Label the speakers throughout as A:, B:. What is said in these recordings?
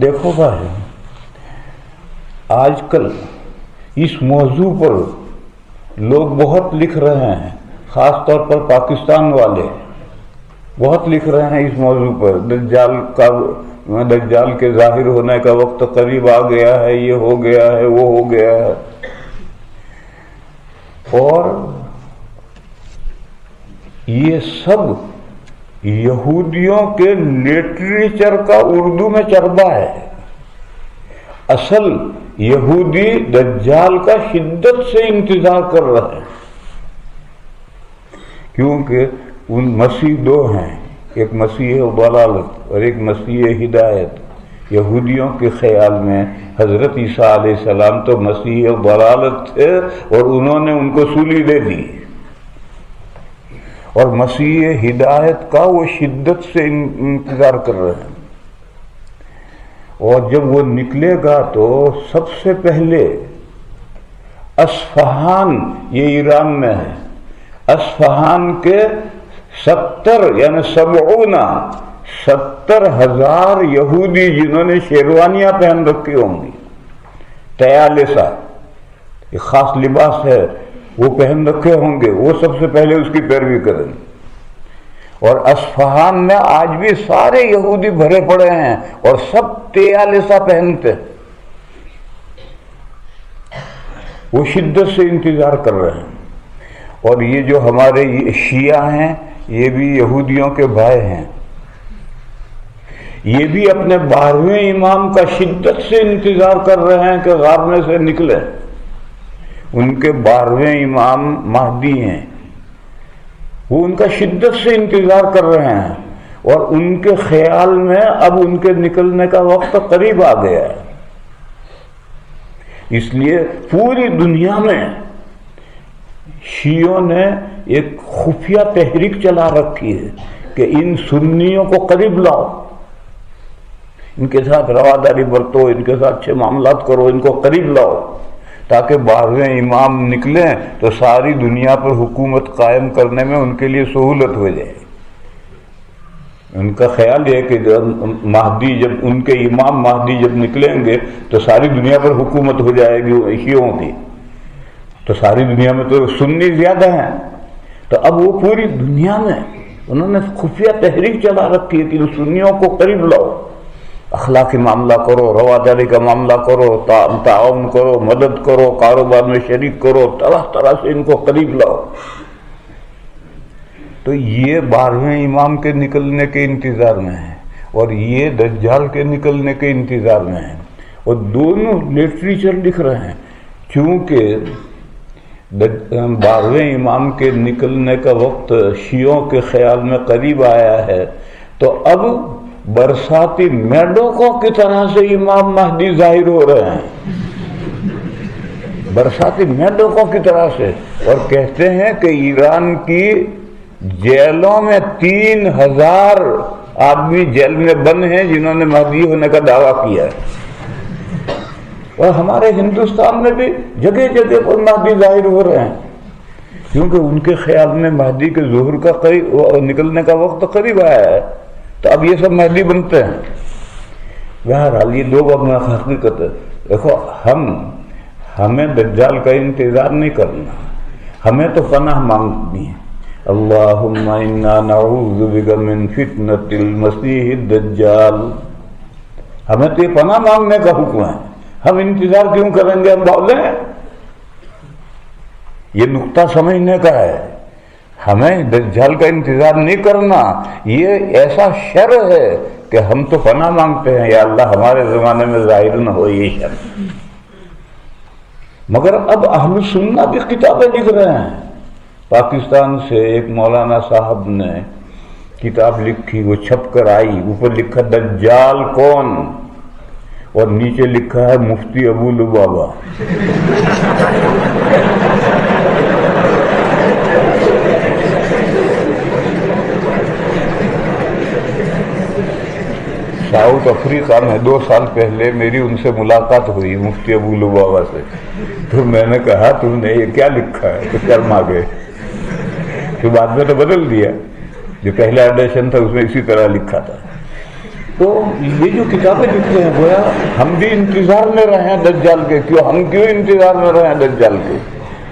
A: دیکھو بھائی، آج کل اس موضوع پر لوگ بہت لکھ رہے ہیں، خاص طور پر پاکستان والے بہت لکھ رہے ہیں اس موضوع پر، دجال کے ظاہر ہونے کا وقت قریب آ گیا ہے، یہ ہو گیا ہے، وہ ہو گیا ہے۔ اور یہ سب یہودیوں کے لٹریچر کا اردو میں چربا ہے۔ اصل یہودی دجال کا شدت سے انتظار کر رہے ہیں، کیونکہ ان مسیح دو ہیں، ایک مسیح ضلالت اور ایک مسیح ہدایت۔ یہودیوں کے خیال میں حضرت عیسیٰ علیہ السلام تو مسیح ضلالت تھے اور انہوں نے ان کو سولی دے دی، اور مسیح ہدایت کا وہ شدت سے انتظار کر رہے ہیں۔ اور جب وہ نکلے گا تو سب سے پہلے اصفہان، یہ ایران میں ہے، اصفہان کے 70,000 یہودی جنہوں نے شیروانیاں پہن رکھی ہوں گی، تیالسہ، ایک خاص لباس ہے وہ پہن رکھے ہوں گے، وہ سب سے پہلے اس کی پیروی کریں گے۔ اور اصفہان میں آج بھی سارے یہودی بھرے پڑے ہیں اور سب تیالسہ پہنتے، وہ شدت سے انتظار کر رہے ہیں۔ اور یہ جو ہمارے شیعہ ہیں، یہ بھی یہودیوں کے بھائی ہیں، یہ بھی اپنے 12ویں امام کا شدت سے انتظار کر رہے ہیں کہ غار میں سے نکلے۔ ان کے 12ویں امام مہدی ہیں، وہ ان کا شدت سے انتظار کر رہے ہیں، اور ان کے خیال میں اب ان کے نکلنے کا وقت قریب آ گیا ہے۔ اس لیے پوری دنیا میں شیعوں نے ایک خفیہ تحریک چلا رکھی ہے کہ ان سنیوں کو قریب لاؤ، ان کے ساتھ رواداری برتو، ان کے ساتھ اچھے معاملات کرو، ان کو قریب لاؤ، تاکہ 12ویں امام نکلیں تو ساری دنیا پر حکومت قائم کرنے میں ان کے لیے سہولت ہو جائے۔ ان کا خیال یہ ہے کہ مہدی جب ان کے امام مہدی جب نکلیں گے تو ساری دنیا پر حکومت ہو جائے گی شیعوں کی، تو ساری دنیا میں تو سنی زیادہ ہیں، تو اب وہ پوری دنیا میں انہوں نے خفیہ تحریک چلا رکھی ہے کہ سنیوں کو قریب لاؤ، اخلاقی معاملہ کرو، رواداری کا معاملہ کرو، تعاون کرو، مدد کرو، کاروبار میں شریک کرو، طرح طرح سے ان کو قریب لاؤ۔ تو یہ 12ویں امام کے نکلنے کے انتظار میں ہے، اور یہ دجال کے نکلنے کے انتظار میں ہے، اور دونوں لٹریچر لکھ رہے ہیں۔ چونکہ 12ویں امام کے نکلنے کا وقت شیعوں کے خیال میں قریب آیا ہے، تو اب برساتی میڈوکوں کی طرح سے امام مہدی ظاہر ہو رہے ہیں، برساتی میڈوکوں کی طرح سے۔ اور کہتے ہیں کہ ایران کی جیلوں میں 3000 آدمی جیل میں بند ہیں جنہوں نے مہدی ہونے کا دعویٰ کیا ہے، اور ہمارے ہندوستان میں بھی جگہ جگہ پر مہدی ظاہر ہو رہے ہیں، کیونکہ ان کے خیال میں مہدی کے ظہور کا نکلنے کا وقت قریب آیا ہے، تو اب یہ سب مہدی بنتے ہیں۔ بہرحال یہ دو بات میں حقیقت ہے۔ دیکھو، ہمیں دجال کا انتظار نہیں کرنا، ہمیں تو پناہ مانگنی ہے۔ اللہم انا نعوذ بک من فتنۃ المسیح الدجال، ہمیں تو یہ پناہ مانگنے کا حکم ہے، ہم انتظار کیوں کریں گے؟ ہم بولیں، یہ نقطہ سمجھنے کا ہے، ہمیں دجال کا انتظار نہیں کرنا، یہ ایسا شر ہے کہ ہم تو پناہ مانگتے ہیں، یا اللہ ہمارے زمانے میں ظاہر نہ ہو یہ شر۔ مگر اب اہل سنہ بھی کتابیں لکھ رہے ہیں۔ پاکستان سے ایک مولانا صاحب نے کتاب لکھی، وہ چھپ کر آئی، اوپر لکھا دجال کون، اور نیچے لکھا ہے مفتی ابو لبابہ۔ ساؤتھ افریقہ میں 2 سال پہلے میری ان سے ملاقات ہوئی، مفتی ابو لبابہ سے، تو میں نے کہا تم نے یہ کیا لکھا ہے؟ تو شرما گئے، پھر بعد میں تو بدل دیا، جو پہلا ایڈیشن تھا اس میں اسی طرح لکھا تھا۔ تو یہ جو کتابیں لکھتے ہیں گویا ہم بھی انتظار میں رہے ہیں دجال کے. ہم کیوں انتظار میں رہے ہیں دجال کے؟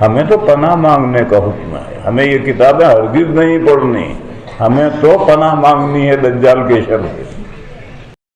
A: ہمیں تو پناہ مانگنے کا حکم ہے. ہمیں یہ کتابیں ہرگز نہیں پڑھنی. ہمیں تو پناہ مانگنی ہے دجال کے شر سے.